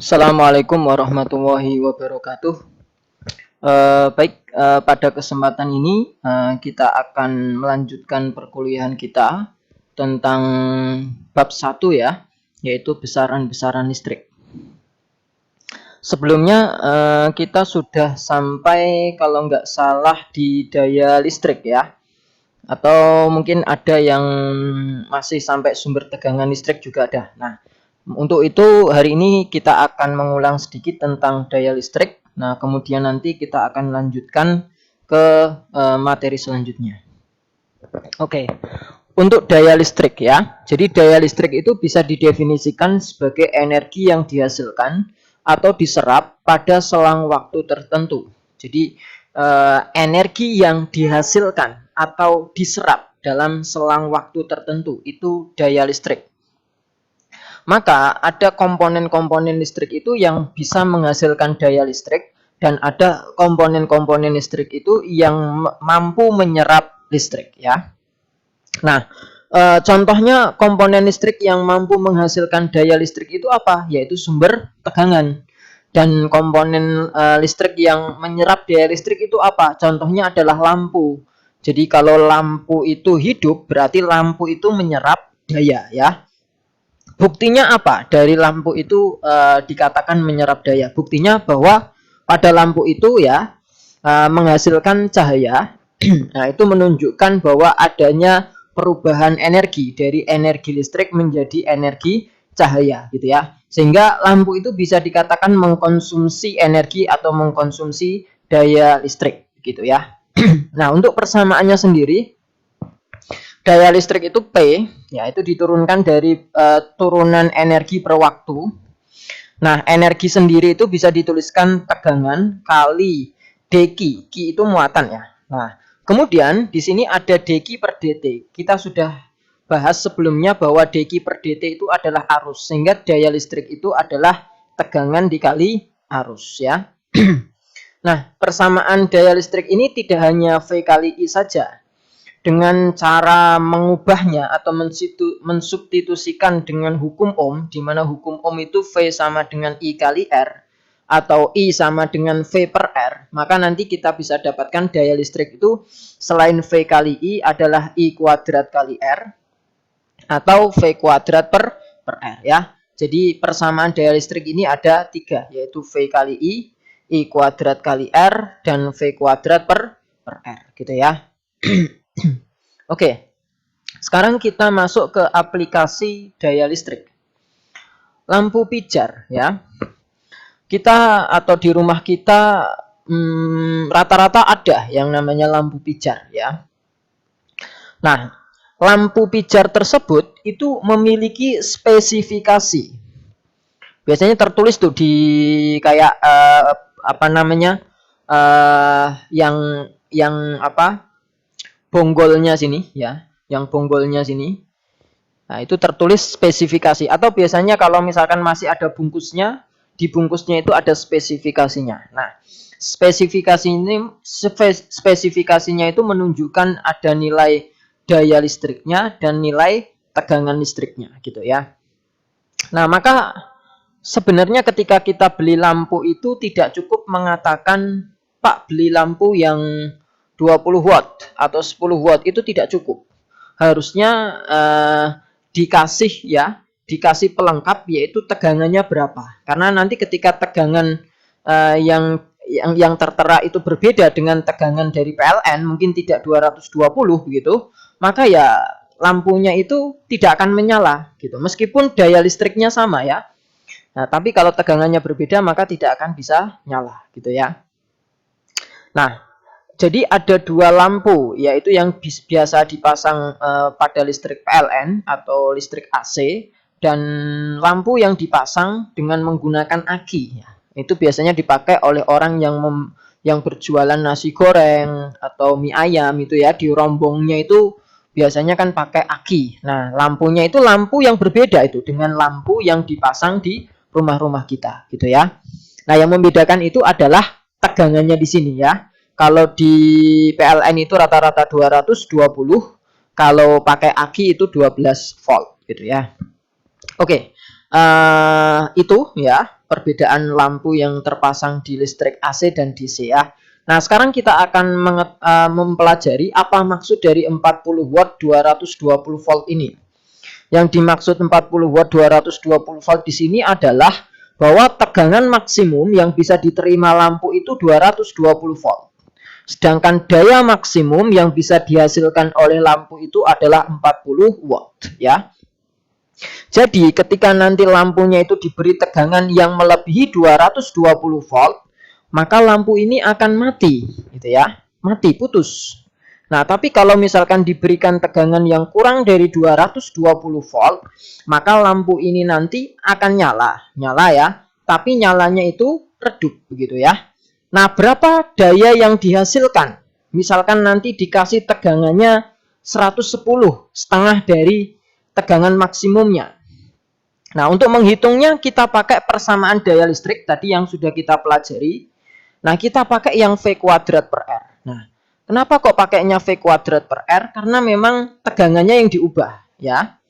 Assalamualaikum warahmatullahi wabarakatuh. Pada kesempatan ini kita akan melanjutkan perkuliahan kita tentang bab 1 ya, yaitu besaran-besaran listrik. Sebelumnya kita sudah sampai kalau nggak salah di daya listrik ya, atau mungkin ada yang masih sampai sumber tegangan listrik juga ada. Nah, untuk itu hari ini kita akan mengulang sedikit tentang daya listrik. Nah, kemudian nanti kita akan lanjutkan ke materi selanjutnya. Oke. Untuk daya listrik ya. Jadi daya listrik itu bisa didefinisikan sebagai energi yang dihasilkan atau diserap pada selang waktu tertentu. Jadi energi yang dihasilkan atau diserap dalam selang waktu tertentu itu daya listrik. Maka ada komponen-komponen listrik itu yang bisa menghasilkan daya listrik dan ada komponen-komponen listrik itu yang mampu menyerap listrik ya. Nah, contohnya komponen listrik yang mampu menghasilkan daya listrik itu apa? Yaitu sumber tegangan. Dan komponen listrik yang menyerap daya listrik itu apa? Contohnya adalah lampu. Jadi kalau lampu itu hidup, berarti lampu itu menyerap daya ya. Buktinya apa? Dari lampu itu dikatakan menyerap daya. Buktinya bahwa pada lampu itu ya menghasilkan cahaya. Nah, itu menunjukkan bahwa adanya perubahan energi dari energi listrik menjadi energi cahaya gitu ya. Sehingga lampu itu bisa dikatakan mengkonsumsi energi atau mengkonsumsi daya listrik gitu ya. Nah, untuk persamaannya sendiri, daya listrik itu P, ya itu diturunkan dari turunan energi per waktu. Nah, energi sendiri itu bisa dituliskan tegangan kali dq. Q itu muatan ya. Nah, kemudian di sini ada dq per dt. Kita sudah bahas sebelumnya bahwa dq per dt itu adalah arus, sehingga daya listrik itu adalah tegangan dikali arus ya. Nah, persamaan daya listrik ini tidak hanya V kali I saja. Dengan cara mengubahnya atau mensubstitusikan dengan hukum Ohm, di mana hukum Ohm itu V sama dengan I kali R, atau I sama dengan V per R, maka nanti kita bisa dapatkan daya listrik itu selain V kali I adalah I kuadrat kali R, atau V kuadrat per R ya. Jadi persamaan daya listrik ini ada 3, yaitu V kali I kuadrat kali R, dan V kuadrat per R gitu ya. Oke, sekarang kita masuk ke aplikasi daya listrik. Lampu pijar ya. Kita atau di rumah kita rata-rata ada yang namanya lampu pijar ya. Nah, lampu pijar tersebut itu memiliki spesifikasi. Biasanya tertulis tuh di kayak yang apa? Bonggolnya sini ya, yang bonggolnya sini. Nah, itu tertulis spesifikasi, atau biasanya kalau misalkan masih ada bungkusnya, di bungkusnya itu ada spesifikasinya. Nah, spesifikasinya itu menunjukkan ada nilai daya listriknya dan nilai tegangan listriknya gitu ya. Nah, maka sebenarnya ketika kita beli lampu itu tidak cukup mengatakan, Pak, beli lampu yang 20 watt atau 10 watt, itu tidak cukup. Harusnya dikasih pelengkap, yaitu tegangannya berapa. Karena nanti ketika tegangan yang tertera itu berbeda dengan tegangan dari PLN, mungkin tidak 220 begitu, maka ya lampunya itu tidak akan menyala gitu. Meskipun daya listriknya sama ya. Nah, tapi kalau tegangannya berbeda maka tidak akan bisa nyala gitu ya. Nah, jadi ada 2 lampu, yaitu yang biasa dipasang pada listrik PLN atau listrik AC, dan lampu yang dipasang dengan menggunakan aki. Itu biasanya dipakai oleh orang yang berjualan nasi goreng atau mie ayam itu ya, di rombongnya itu biasanya kan pakai aki. Nah, lampunya itu lampu yang berbeda itu dengan lampu yang dipasang di rumah-rumah kita gitu ya. Nah, yang membedakan itu adalah tegangannya di sini ya. Kalau di PLN itu rata-rata 220, kalau pakai aki itu 12 volt gitu ya. Oke, itu ya perbedaan lampu yang terpasang di listrik AC dan DC ya. Nah, sekarang kita akan mempelajari apa maksud dari 40 watt 220 volt ini. Yang dimaksud 40 watt 220 volt di sini adalah bahwa tegangan maksimum yang bisa diterima lampu itu 220 volt. Sedangkan daya maksimum yang bisa dihasilkan oleh lampu itu adalah 40 watt ya. Jadi ketika nanti lampunya itu diberi tegangan yang melebihi 220 volt, maka lampu ini akan mati gitu ya. Mati, putus. Nah, tapi kalau misalkan diberikan tegangan yang kurang dari 220 volt, maka lampu ini nanti akan nyala ya. Tapi nyalanya itu redup begitu ya. Nah, berapa daya yang dihasilkan? Misalkan nanti dikasih tegangannya 110, setengah dari tegangan maksimumnya. Nah, untuk menghitungnya kita pakai persamaan daya listrik tadi yang sudah kita pelajari. Nah, kita pakai yang V kuadrat per R. Nah, kenapa kok pakainya V kuadrat per R? Karena memang tegangannya yang diubah ya.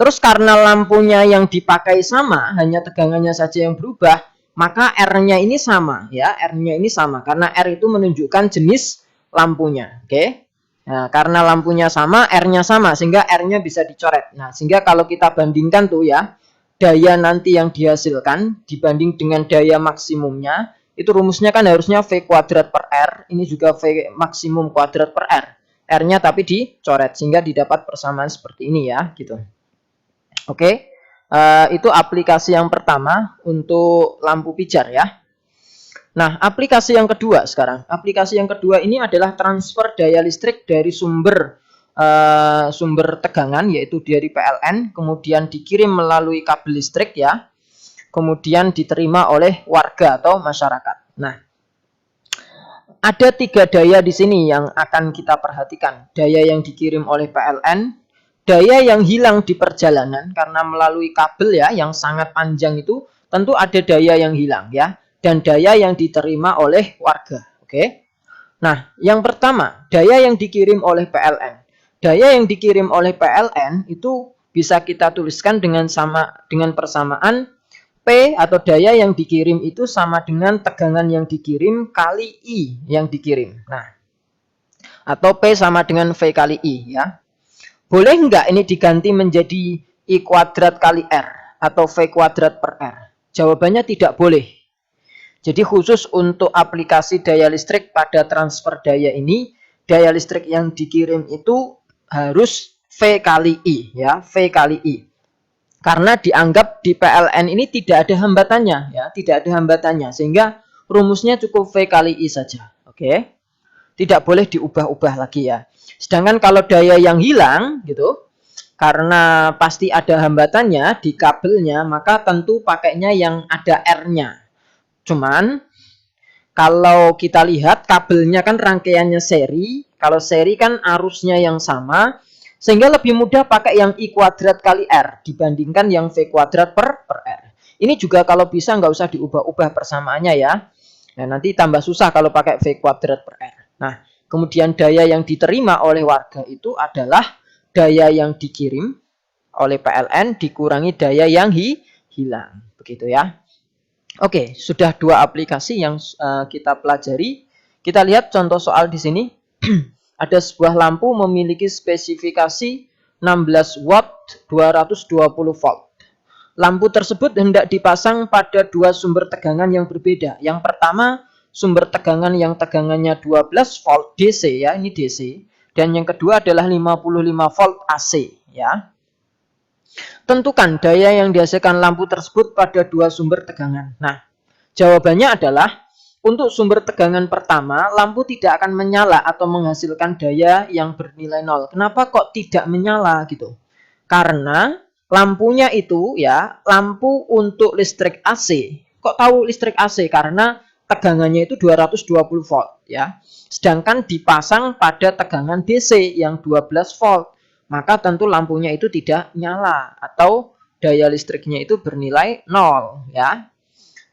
Terus karena lampunya yang dipakai sama, hanya tegangannya saja yang berubah, maka R-nya ini sama ya, R-nya ini sama karena R itu menunjukkan jenis lampunya. Oke. Nah, karena lampunya sama, R-nya sama sehingga R-nya bisa dicoret. Nah, sehingga kalau kita bandingkan tuh ya, daya nanti yang dihasilkan dibanding dengan daya maksimumnya, itu rumusnya kan harusnya V kuadrat per R, ini juga V maksimum kuadrat per R. R-nya tapi dicoret sehingga didapat persamaan seperti ini ya, gitu. Oke. Itu aplikasi yang pertama untuk lampu pijar ya. Nah, aplikasi yang kedua sekarang. Aplikasi yang kedua ini adalah transfer daya listrik dari sumber tegangan yaitu dari PLN, kemudian dikirim melalui kabel listrik ya. Kemudian diterima oleh warga atau masyarakat. Nah, ada 3 daya di sini yang akan kita perhatikan. Daya yang dikirim oleh PLN, daya yang hilang di perjalanan karena melalui kabel ya yang sangat panjang itu tentu ada daya yang hilang ya, dan daya yang diterima oleh warga. Oke. Nah, yang pertama, daya yang dikirim oleh PLN. Daya yang dikirim oleh PLN itu bisa kita tuliskan dengan persamaan P atau daya yang dikirim itu sama dengan tegangan yang dikirim kali I yang dikirim. Nah, atau P sama dengan V kali I ya. Boleh nggak ini diganti menjadi I kuadrat kali R atau V kuadrat per R? Jawabannya tidak boleh. Jadi khusus untuk aplikasi daya listrik pada transfer daya ini, daya listrik yang dikirim itu harus V kali I ya, V kali I. Karena dianggap di PLN ini tidak ada hambatannya ya, tidak ada hambatannya sehingga rumusnya cukup V kali I saja. Oke. Tidak boleh diubah-ubah lagi ya. Sedangkan kalau daya yang hilang gitu, karena pasti ada hambatannya di kabelnya, maka tentu pakainya yang ada R-nya. Cuman kalau kita lihat kabelnya kan rangkaiannya seri, kalau seri kan arusnya yang sama, sehingga lebih mudah pakai yang I kuadrat kali R dibandingkan yang V kuadrat per R. Ini juga kalau bisa nggak usah diubah-ubah persamaannya ya. Nah, nanti tambah susah kalau pakai V kuadrat per R. Nah, kemudian daya yang diterima oleh warga itu adalah daya yang dikirim oleh PLN dikurangi daya yang hilang. Begitu ya. Oke, sudah 2 aplikasi yang kita pelajari. Kita lihat contoh soal di sini. Ada sebuah lampu memiliki spesifikasi 16 watt 220 volt. Lampu tersebut hendak dipasang pada 2 sumber tegangan yang berbeda. Yang pertama, sumber tegangan yang tegangannya 12 volt DC ya, ini DC. Dan yang kedua adalah 55 volt AC ya. Tentukan daya yang dihasilkan lampu tersebut pada 2 sumber tegangan. Nah, jawabannya adalah untuk sumber tegangan pertama, lampu tidak akan menyala atau menghasilkan daya yang bernilai 0. Kenapa kok tidak menyala gitu? Karena lampunya itu ya, lampu untuk listrik AC. Kok tahu listrik AC? Karena tegangannya itu 220 volt ya. Sedangkan dipasang pada tegangan DC yang 12 volt. Maka tentu lampunya itu tidak nyala atau daya listriknya itu bernilai 0 ya.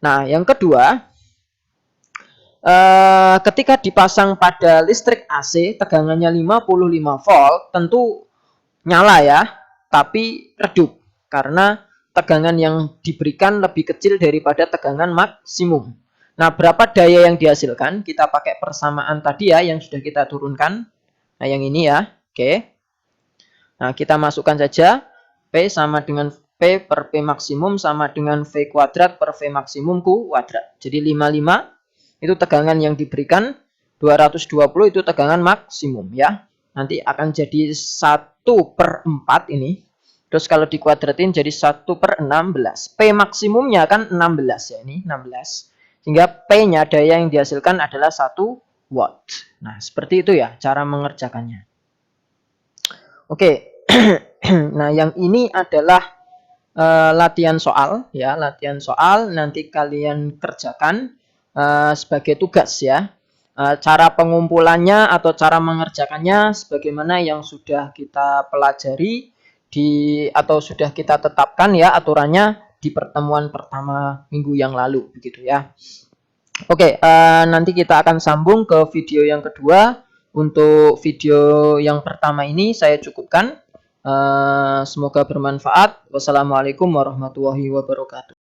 Nah, yang kedua, ketika dipasang pada listrik AC tegangannya 55 volt tentu nyala ya, tapi redup karena tegangan yang diberikan lebih kecil daripada tegangan maksimum. Nah, berapa daya yang dihasilkan? Kita pakai persamaan tadi ya yang sudah kita turunkan. Nah, yang ini ya. Oke. Nah, kita masukkan saja P sama dengan P per P maksimum sama dengan V kuadrat per V maksimum kuadrat. Jadi 55 itu tegangan yang diberikan, 220 itu tegangan maksimum ya. Nanti akan jadi 1/4 ini. Terus kalau dikuadratin jadi 1/16. P maksimumnya kan 16 ya, ini 16. Sehingga P-nya daya yang dihasilkan adalah 1 watt. Nah, seperti itu ya cara mengerjakannya. Oke. Nah, yang ini adalah latihan soal ya, latihan soal nanti kalian kerjakan sebagai tugas ya. Cara pengumpulannya atau cara mengerjakannya sebagaimana yang sudah kita pelajari atau sudah kita tetapkan ya aturannya di pertemuan pertama minggu yang lalu begitu ya. Oke, nanti kita akan sambung ke video yang kedua. Untuk video yang pertama ini saya cukupkan. Semoga bermanfaat. Wassalamualaikum warahmatullahi wabarakatuh.